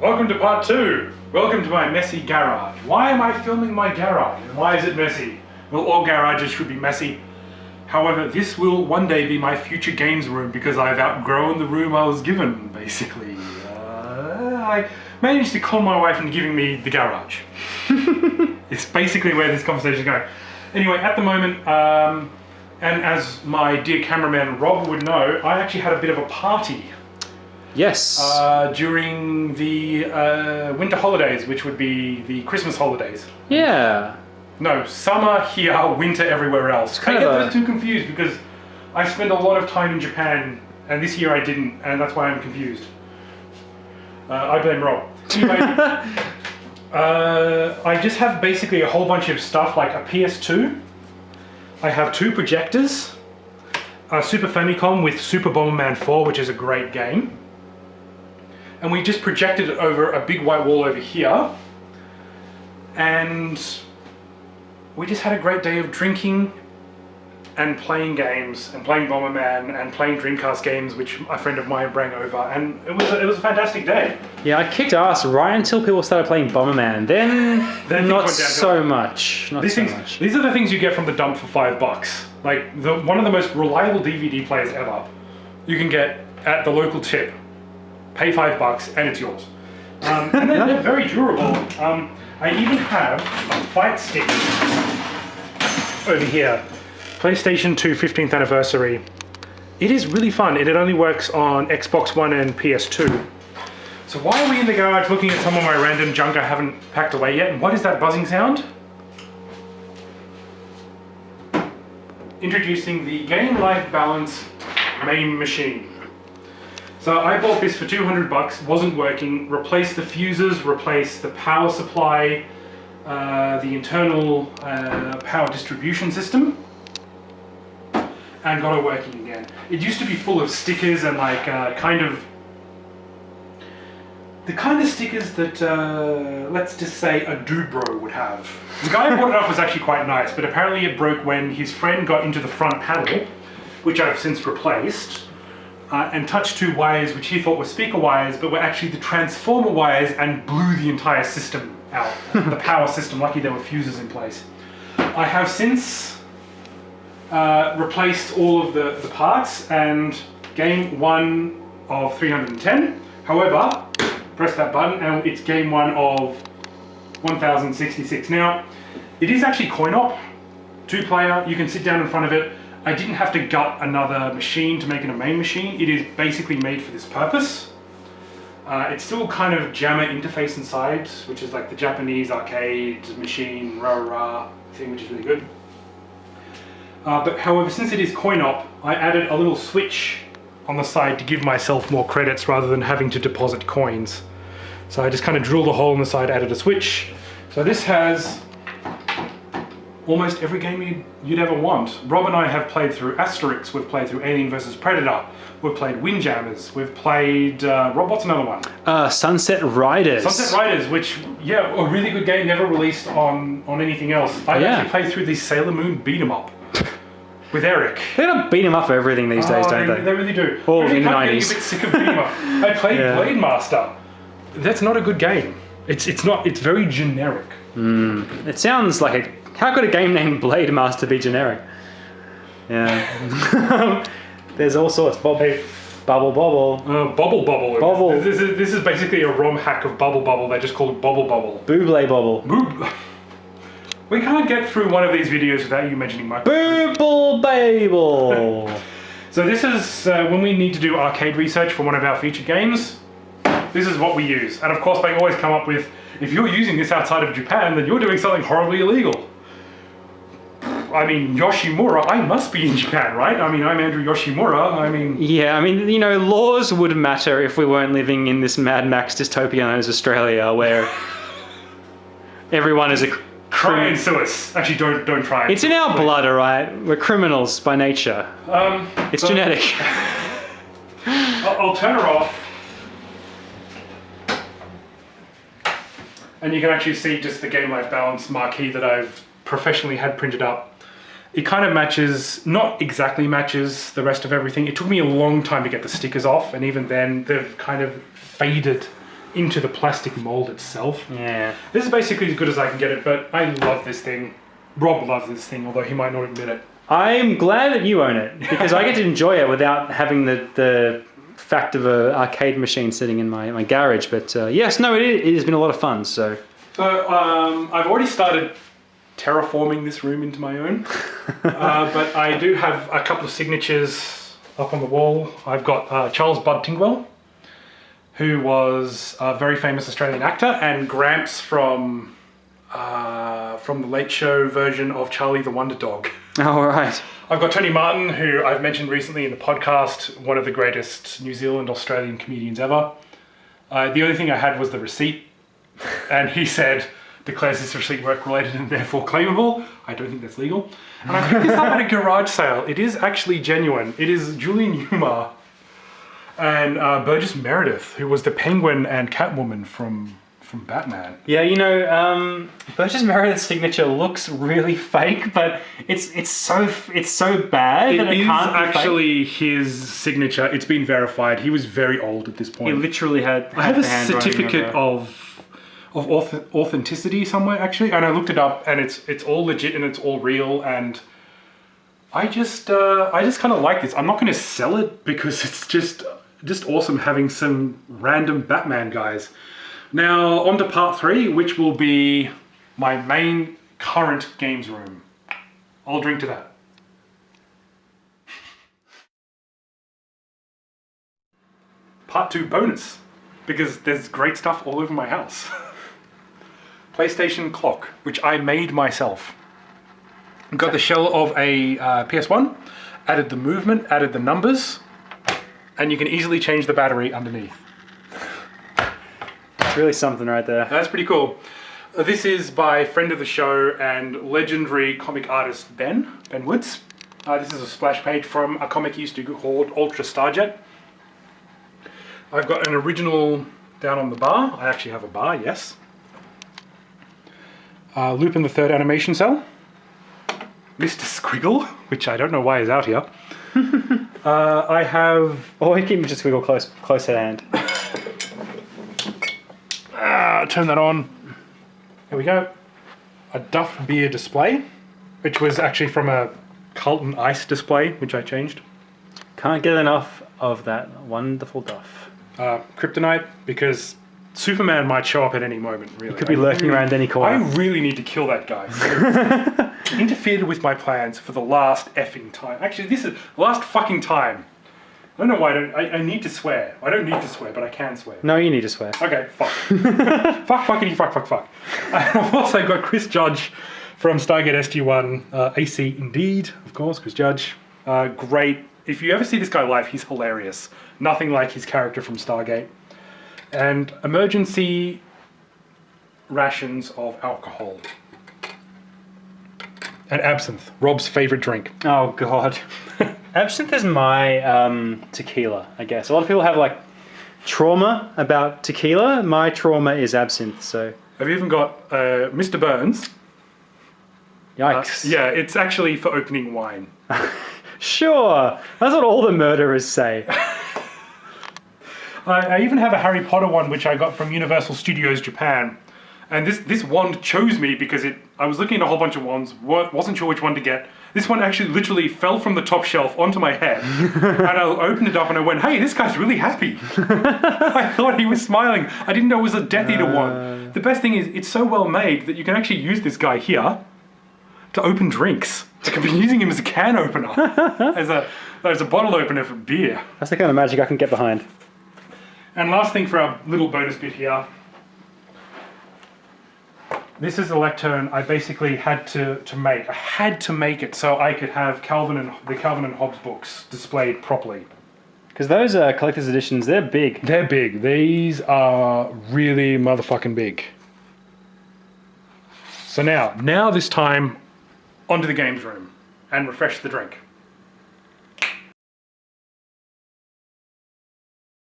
Welcome to part 2. Welcome to my messy garage. Why am I filming my garage and why is it messy? Well, all garages should be messy. However, this will one day be my future games room because I've outgrown the room I was given, basically. I managed to con my wife into giving me the garage. It's basically where this conversation is going. Anyway, at the moment, and as my dear cameraman Rob would know, I actually had a bit of a party. Yes. During the winter holidays, which would be the Christmas holidays. Yeah. No, summer here, winter everywhere else. I get too confused because I spend a lot of time in Japan, and this year I didn't, and that's why I'm confused. I blame Rob. Anyway, I just have basically a whole bunch of stuff like a PS2. I have 2 projectors, a Super Famicom with Super Bomberman 4, which is a great game. And we just projected it over a big white wall over here. And we just had a great day of drinking and playing games and playing Bomberman and playing Dreamcast games, which a friend of mine brought over, and it was a fantastic day. Yeah, I kicked ass right until people started playing Bomberman. Then not so much. Not so much. These are the things you get from the dump for $5. Like one of the most reliable DVD players ever. You can get at the local tip. Pay $5 and it's yours. And they're very durable. I even have a fight stick over here. PlayStation 2 15th anniversary. It is really fun, and it only works on Xbox One and PS2. So why are we in the garage looking at some of my random junk I haven't packed away yet? And what is that buzzing sound? Introducing the Game Life Balance main machine. So I bought this for $200, wasn't working, replaced the fuses, replaced the power supply, the internal power distribution system, and got it working again. It used to be full of stickers and like the kind of stickers that, let's just say, a Dubro would have. The guy who bought it off was actually quite nice, but apparently it broke when his friend got into the front panel, which I've since replaced, and touched 2 wires which he thought were speaker wires, but were actually the transformer wires, and blew the entire system out. The power system, lucky there were fuses in place. I have since replaced all of the parts, and game 1 of 310. However, press that button and it's game 1 of 1066. Now, it is actually coin-op, 2-player, you can sit down in front of it. I didn't have to gut another machine to make it a main machine. It is basically made for this purpose. It's still kind of JAMMA interface inside, which is like the Japanese arcade machine rah-rah thing, which is really good. But however, since it is coin-op, I added a little switch on the side to give myself more credits rather than having to deposit coins. So I just kind of drilled a hole in the side, added a switch. So this has almost every game you'd ever want. Rob and I have played through Asterix, we've played through Alien vs Predator, we've played Windjammers, we've played, Rob, what's another one? Sunset Riders. Sunset Riders, which, yeah, a really good game, never released on anything else. I actually played through the Sailor Moon beat 'em up with Eric. They don't beat 'em up for everything these days, don't they? They really do. Or in the 90s. I'm getting a bit sick of beat 'em up. I played Blade Master. That's not a good game. It's not, it's very generic. It sounds like how could a game named Blade Master be generic? Yeah. There's all sorts. Bubble Bobble. Bubble Bobble. Bobble. This is basically a ROM hack of Bubble Bobble. They just call it Bobble Bobble. Booble Bobble. We can't get through one of these videos without you mentioning my Booble Babel. So this is when we need to do arcade research for one of our featured games. This is what we use. And of course they always come up with, if you're using this outside of Japan, then you're doing something horribly illegal. I mean, Yoshimura, I must be in Japan, right? I mean, I'm Andrew Yoshimura, I mean... Yeah, I mean, you know, laws would matter if we weren't living in this Mad Max dystopia known as Australia, where everyone is a... Try and sue us. Actually, don't try. It's in our blood, alright? We're criminals by nature. It's genetic. I'll turn her off. And you can actually see just the Game Life Balance marquee that I've professionally had printed up. It kind of matches, not exactly matches the rest of everything. It took me a long time to get the stickers off, and even then they've kind of faded into the plastic mold itself. Yeah. This is basically as good as I can get it, but I love this thing. Rob loves this thing, although he might not admit it. I'm glad that you own it because I get to enjoy it without having the fact of an arcade machine sitting in my garage. But yes, no, it has been a lot of fun. So I've already started terraforming this room into my own, but I do have a couple of signatures up on the wall. I've got Charles Bud Tingwell, who was a very famous Australian actor, and Gramps from the Late Show version of Charlie the Wonder Dog. all right. I've got Tony Martin, who I've mentioned recently in the podcast, one of the greatest New Zealand Australian comedians ever. The only thing I had was the receipt, and he said, declares this receipt work related and therefore claimable. I don't think that's legal. And I picked this up at a garage sale. It is actually genuine. It is Julian Newmar and Burgess Meredith, who was the Penguin and Catwoman from Batman. Yeah, you know, Burgess Meredith's signature looks really fake, but it's so bad that it can't be actually his signature. It's been verified. He was very old at this point. He literally had. I have a certificate of authenticity somewhere actually, and I looked it up, and it's all legit and it's all real, and I just kind of like this. I'm not going to sell it because it's just awesome having some random Batman guys. Now, on to part 3, which will be my main current games room. I'll drink to that. Part 2 bonus, because there's great stuff all over my house. PlayStation clock, which I made myself. Got the shell of a PS1, added the movement, added the numbers, and you can easily change the battery underneath. It's really something right there. That's pretty cool. This is by friend of the show and legendary comic artist Ben Woods. This is a splash page from a comic he used to do called Ultra Starjet. I've got an original down on the bar. I actually have a bar, yes. Lupin the Third animation cell. Mr. Squiggle, which I don't know why is out here. I have... Oh, you keep Mr. Squiggle close at hand. Turn that on. Here we go. A Duff beer display, which was actually from a Carlton Ice display, which I changed. Can't get enough of that wonderful Duff. Kryptonite, because Superman might show up at any moment, really. He could be lurking around any corner. I really need to kill that guy. He interfered with my plans for the last effing time. Actually, this is the last fucking time. I don't know why I need to swear. I don't need to swear, but I can swear. No, you need to swear. Okay, fuck. Fuckity fuck. I've also got Chris Judge from Stargate SG-1, AC Indeed, of course, Chris Judge. Great. If you ever see this guy live, he's hilarious. Nothing like his character from Stargate. And emergency rations of alcohol. And absinthe, Rob's favorite drink. Oh, God. Absinthe is my tequila, I guess. A lot of people have, like, trauma about tequila. My trauma is absinthe, so... Have you even got Mr. Burns? Yikes. Yeah, it's actually for opening wine. Sure. That's what all the murderers say. I even have a Harry Potter one, which I got from Universal Studios Japan. And this wand chose me because I was looking at a whole bunch of wands, wasn't sure which one to get. This one actually literally fell from the top shelf onto my head. And I opened it up and I went, hey, this guy's really happy. I thought he was smiling. I didn't know it was a Death Eater wand. The best thing is, it's so well made that you can actually use this guy here to open drinks. Like I've been using him as a can opener, as a bottle opener for beer. That's the kind of magic I can get behind. And last thing for our little bonus bit here. This is a lectern I basically had to make. I had to make it so I could have the Calvin and Hobbes books displayed properly. Because those collector's editions, they're big. They're big. These are really motherfucking big. So now this time, onto the games room and refresh the drink.